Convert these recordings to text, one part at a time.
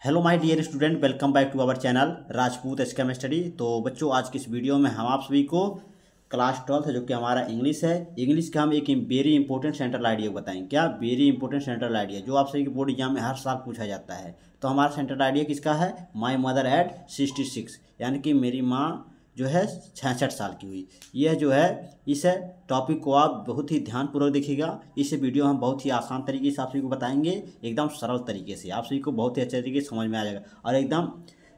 Hello my dear student, welcome back to our channel Rajput एसकेम study. तो बच्चों, आज की इस वीडियो में हम आप सभी को क्लास 12 जो कि हमारा इंग्लिश है, इंग्लिश का हम एक वेरी इंपॉर्टेंट सेंट्रल आइडिया बताएंगे। क्या वेरी इंपॉर्टेंट सेंट्रल आइडिया जो आप सभी के बोर्ड एग्जाम में हर साल पूछा जाता है। तो हमारा सेंट्रल आइडिया किसका है? माई मदर एट 66, यानी कि मेरी माँ जो है 66 साल की हुई। यह जो है इस टॉपिक को आप बहुत ही ध्यानपूर्वक देखिएगा। इस वीडियो हम बहुत ही आसान तरीके से आप सभी को बताएंगे, एकदम सरल तरीके से आप सभी को बहुत ही अच्छे तरीके से समझ में आ जाएगा और एकदम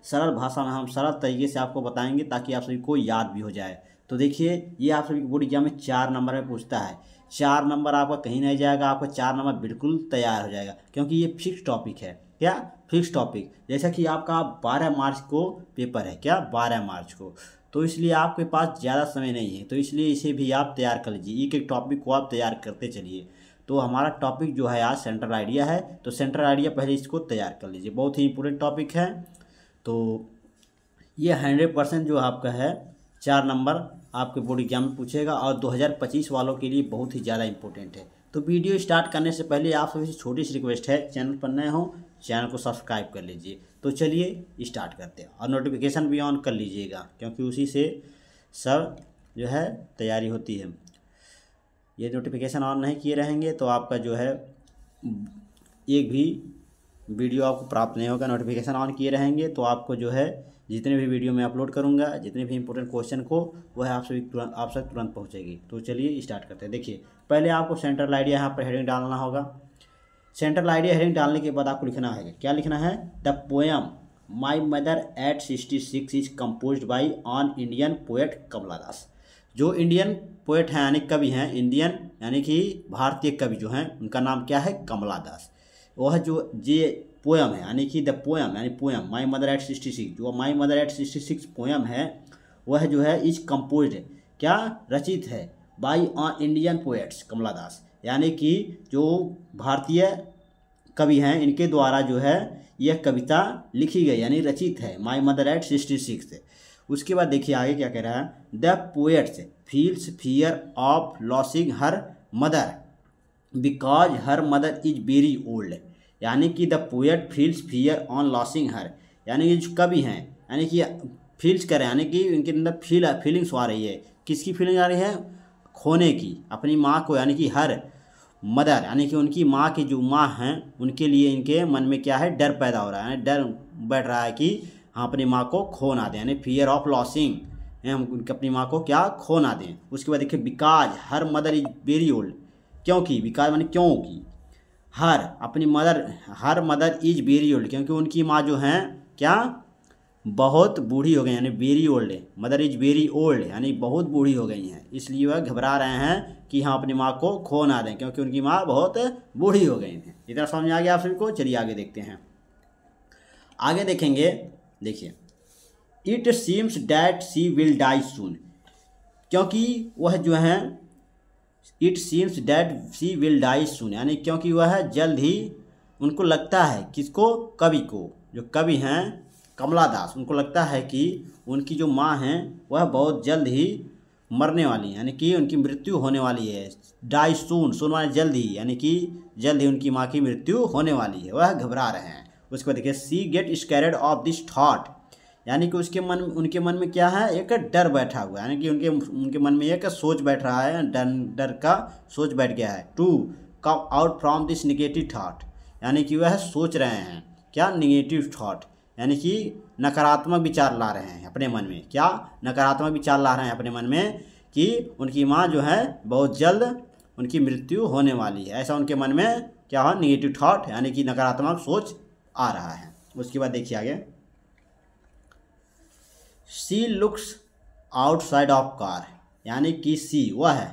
सरल भाषा में हम सरल तरीके से आपको बताएंगे ताकि आप सभी को याद भी हो जाए। तो देखिए, ये आप सभी के बोर्ड एग्जाम में 4 नंबर में पूछता है। 4 नंबर आपका कहीं नहीं जाएगा, आपका 4 नंबर बिल्कुल तैयार हो जाएगा, क्योंकि ये फिक्स टॉपिक है। क्या फिक्स टॉपिक? जैसा कि आपका 12 मार्च को पेपर है, क्या 12 मार्च को, तो इसलिए आपके पास ज़्यादा समय नहीं है, तो इसलिए इसे भी आप तैयार कर लीजिए। एक एक टॉपिक को आप तैयार करते चलिए। तो हमारा टॉपिक जो है आज सेंट्रल आइडिया है, तो सेंट्रल आइडिया पहले इसको तैयार कर लीजिए, बहुत ही इंपॉर्टेंट टॉपिक है। तो ये 100% जो आपका है 4 नंबर आपके बोर्ड एग्जाम में पूछेगा और 2025 वालों के लिए बहुत ही ज़्यादा इंपॉर्टेंट है। तो वीडियो स्टार्ट करने से पहले आप सभी से छोटी सी रिक्वेस्ट है, चैनल पर नए हो चैनल को सब्सक्राइब कर लीजिए। तो चलिए स्टार्ट करते हैं और नोटिफिकेशन भी ऑन कर लीजिएगा, क्योंकि उसी से सब जो है तैयारी होती है। ये नोटिफिकेशन ऑन नहीं किए रहेंगे तो आपका जो है एक भी वीडियो आपको प्राप्त नहीं होगा। नोटिफिकेशन ऑन किए रहेंगे तो आपको जो है जितने भी वीडियो मैं अपलोड करूंगा, जितने भी इंपॉर्टेंट क्वेश्चन को, वह आप तक तुरंत पहुंचेगी। तो चलिए स्टार्ट करते हैं। देखिए, पहले आपको सेंट्रल आइडिया यहाँ पर हेडिंग डालना होगा। सेंट्रल आइडिया हेडिंग डालने के बाद आपको लिखना है, क्या लिखना है? The poem my mother at 66 is composed by on Indian poet Kamala Das. जो इंडियन पोएट हैं यानी कवि हैं, इंडियन यानी कि भारतीय कवि जो हैं, उनका नाम क्या है? कमला दास। वह जो ये पोएम है यानी कि द पोएम यानी पोएम माई मदर एट 66, जो माई मदर एट 66 पोएम है, वह जो है इज कंपोज्ड है, क्या रचित है? बाई ऑन इंडियन पोएट्स कमला दास, यानी कि जो भारतीय कवि हैं इनके द्वारा जो है यह कविता लिखी गई यानी रचित है, माई मदर एट 66। उसके बाद देखिए आगे क्या कह रहा है? The poet's feels fear of losing her mother because her mother is very old, यानी कि the poet feels fear on losing her, यानी कि जो कवि हैं यानी कि फील्स करें यानी कि उनके अंदर फीलिंग्स आ रही है। किसकी फीलिंग आ रही है? खोने की, अपनी माँ को, यानी कि हर मदर यानी कि उनकी माँ की जो माँ हैं उनके लिए इनके मन में क्या है? डर पैदा हो रहा है, यानी डर बैठ रहा है कि हम अपनी माँ को खो ना दें, यानी फियर ऑफ लॉसिंग, हम उनकी अपनी माँ को क्या खो ना दें। उसके बाद देखिए, because her mother is very old, क्योंकि, बिकॉज मानी क्योंकि, हर मदर इज वेरी ओल्ड, क्योंकि उनकी माँ जो हैं क्या? बहुत बूढ़ी हो गई, यानी वेरी ओल्ड है, मदर इज वेरी ओल्ड यानी बहुत बूढ़ी हो गई हैं, इसलिए वह घबरा रहे हैं कि हम अपनी माँ को खो ना दें, क्योंकि उनकी माँ बहुत बूढ़ी हो गई हैं। इतना समझ में आ गया आप सभी को? चलिए आगे देखते हैं। आगे देखेंगे, देखिए, it seems that she will die soon, क्योंकि वह जो है it seems that she will die soon, यानी क्योंकि वह जल्द ही, उनको लगता है, किसको? कवि को, जो कवि हैं कमला दास, उनको लगता है कि उनकी जो माँ हैं वह बहुत जल्द ही मरने वाली हैं, यानी कि उनकी मृत्यु होने वाली है। डाई सून, सून माने जल्द ही, यानी कि जल्द ही उनकी माँ की मृत्यु होने वाली है, वह घबरा रहे हैं। उसके बाद देखिए, सी गेट स्कैरेड ऑफ दिस थॉट, यानी कि उनके मन में क्या है? एक डर बैठा हुआ है, यानी कि उनके मन में एक सोच बैठ रहा है, डर का सोच बैठ गया है। To come out from this negative thought, यानी कि वह सोच रहे हैं क्या? निगेटिव थॉट, यानी कि नकारात्मक विचार ला रहे हैं अपने मन में। क्या? नकारात्मक विचार ला रहे हैं अपने मन में कि उनकी माँ जो है बहुत जल्द उनकी मृत्यु होने वाली है, ऐसा उनके मन में क्या हो? निगेटिव थॉट, यानी कि नकारात्मक सोच आ रहा है। उसके बाद देखिए आगे, सी लुक्स आउटसाइड ऑफ कार, यानी कि सी वह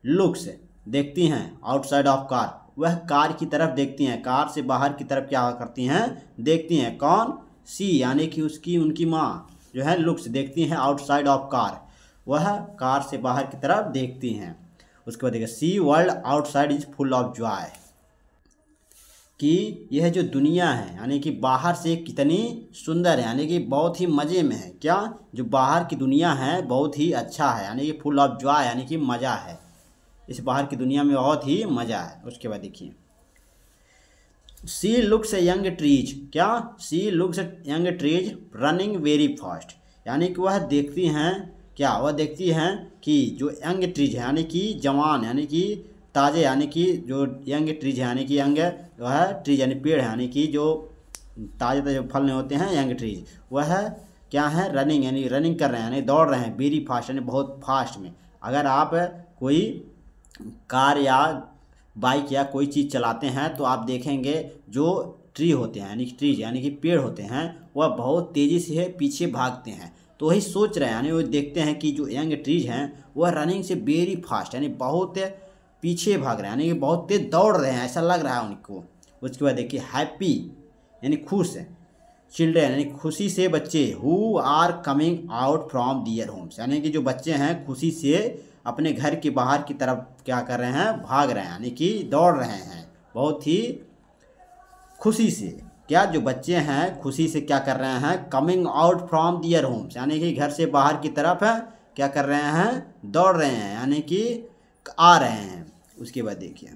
लुक्स देखती हैं, आउटसाइड ऑफ कार वह कार की तरफ देखती हैं, कार से बाहर की तरफ क्या करती हैं? देखती हैं। कौन? सी, यानी कि उनकी माँ जो है लुक्स देखती हैं आउटसाइड ऑफ कार, वह कार से बाहर की तरफ देखती हैं। उसके बाद देखिए, see world outside is full of joy, कि यह जो दुनिया है यानी कि बाहर से कितनी सुंदर है, यानी कि बहुत ही मज़े में है। क्या? जो बाहर की दुनिया है बहुत ही अच्छा है, यानी कि फुल ऑफ जॉय, यानी कि मज़ा है, इस बाहर की दुनिया में बहुत ही मज़ा है। उसके बाद देखिए, सी लुक्स यंग ट्रीज, क्या she looks young trees running very fast, यानी कि वह देखती हैं, क्या वह देखती हैं कि जो यंग ट्रीज है यानी कि जवान यानी कि ताज़े यानी कि जो यंग ट्रीज है यानी कि यंग वह ट्रीज यानी पेड़ है यानी कि जो ताज़े ताज़े फल नहीं होते हैं यंग ट्रीज, वह क्या है रनिंग यानी रनिंग कर रहे हैं यानी दौड़ रहे हैं, वेरी फास्ट यानी बहुत फास्ट में। अगर आप कोई कार या बाइक या कोई चीज़ चलाते हैं तो आप देखेंगे जो ट्री होते हैं यानी कि ट्रीज यानी कि पेड़ होते हैं वह बहुत तेज़ी से पीछे भागते हैं। तो वही सोच रहे हैं यानी वो देखते हैं कि जो यंग ट्रीज हैं वह रनिंग से वेरी फास्ट यानी बहुत पीछे भाग रहे हैं यानी कि बहुत तेज दौड़ रहे हैं, ऐसा लग रहा है उनको। उसके बाद देखिए हैप्पी यानी खुश है, चिल्ड्रेन यानी खुशी से बच्चे, who are coming out from their homes, यानी कि जो बच्चे हैं खुशी से अपने घर के बाहर की तरफ क्या कर रहे हैं, भाग रहे हैं यानी कि दौड़ रहे हैं बहुत ही खुशी से। क्या जो बच्चे हैं खुशी से क्या कर रहे हैं, coming out from their homes, यानी कि घर से बाहर की तरफ है क्या कर रहे हैं, दौड़ रहे हैं यानी कि आ रहे हैं। उसके बाद देखिए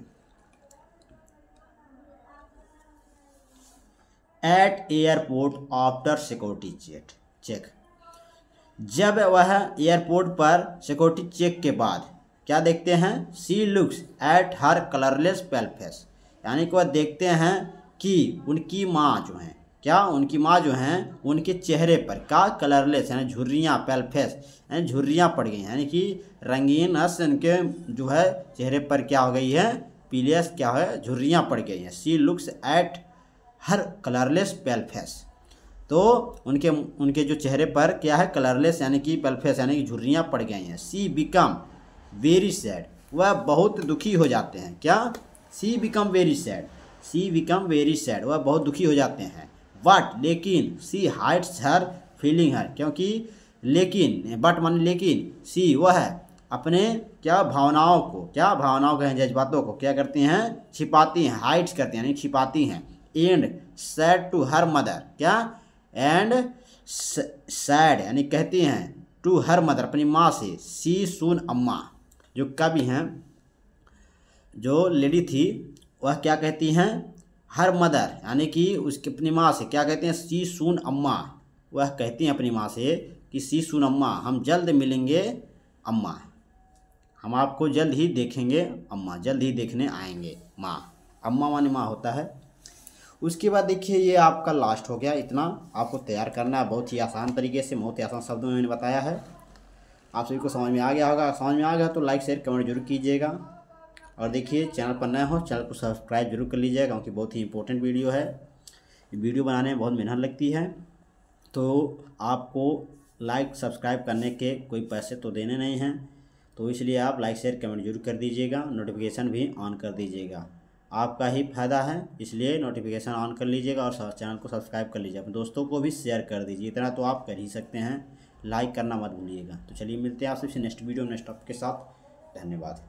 at airport after security check, जब वह एयरपोर्ट पर सिक्योरिटी चेक के बाद क्या देखते हैं, she looks at her colourless pale face, यानी कि वह देखते हैं कि उनकी माँ जो हैं, क्या उनकी माँ जो हैं उनके चेहरे पर क्या कलरलेस यानी झुर्रियाँ, पेल फेस यानी झुर्रियाँ पड़ गई यानी कि रंगीन हंस उनके जो है चेहरे पर क्या हो गई है, पीलियस क्या है, झुर्रियाँ पड़ गई हैं। She looks at her colourless pale face, तो उनके जो चेहरे पर क्या है कलरलेस यानी कि पेल फेस यानी कि झुर्रियाँ पड़ गई हैं। सी बिकम वेरी सैड, वह बहुत दुखी हो जाते हैं, क्या सी बिकम वेरी सैड, सी बिकम वेरी सैड वह बहुत दुखी हो जाते हैं। बट लेकिन सी हाइड्स हर फीलिंग हर, क्योंकि लेकिन बट मान लेकिन सी वह अपने क्या भावनाओं को, क्या भावनाओं के जज्बातों को क्या करती हैं, छिपाती हैं, हाइड्स करती हैं यानी छिपाती हैं। And said to her mother, क्या एंड सैड यानी कहती हैं टू हर मदर अपनी माँ से, सी सून अम्मा जो कवि हैं जो लेडी थी वह क्या कहती हैं, हर मदर यानी कि उसकी अपनी माँ से क्या कहते हैं, सी सून अम्मा, वह कहती हैं अपनी माँ से कि सी सून अम्मा हम जल्द मिलेंगे अम्मा, हम आपको जल्द ही देखेंगे अम्मा, जल्द ही देखने आएंगे माँ, अम्मा माने माँ होता है। उसके बाद देखिए ये आपका लास्ट हो गया, इतना आपको तैयार करना है बहुत ही आसान तरीके से, बहुत ही आसान शब्दों में मैंने बताया है, आप सभी को समझ में आ गया होगा। समझ में आ गया तो लाइक शेयर कमेंट जरूर कीजिएगा, और देखिए चैनल पर नए हो चैनल को सब्सक्राइब जरूर कर लीजिएगा क्योंकि बहुत ही इंपॉर्टेंट वीडियो है, वीडियो बनाने में बहुत मेहनत लगती है, तो आपको लाइक सब्सक्राइब करने के कोई पैसे तो देने नहीं हैं, तो इसलिए आप लाइक शेयर कमेंट जरूर कर दीजिएगा, नोटिफिकेशन भी ऑन कर दीजिएगा, आपका ही फ़ायदा है, इसलिए नोटिफिकेशन ऑन कर लीजिएगा और चैनल को सब्सक्राइब कर लीजिए, अपने दोस्तों को भी शेयर कर दीजिए, इतना तो आप कर ही सकते हैं, लाइक करना मत भूलिएगा। तो चलिए मिलते हैं आपसे नेक्स्ट वीडियो नेक्स्ट टॉपिक के साथ, धन्यवाद।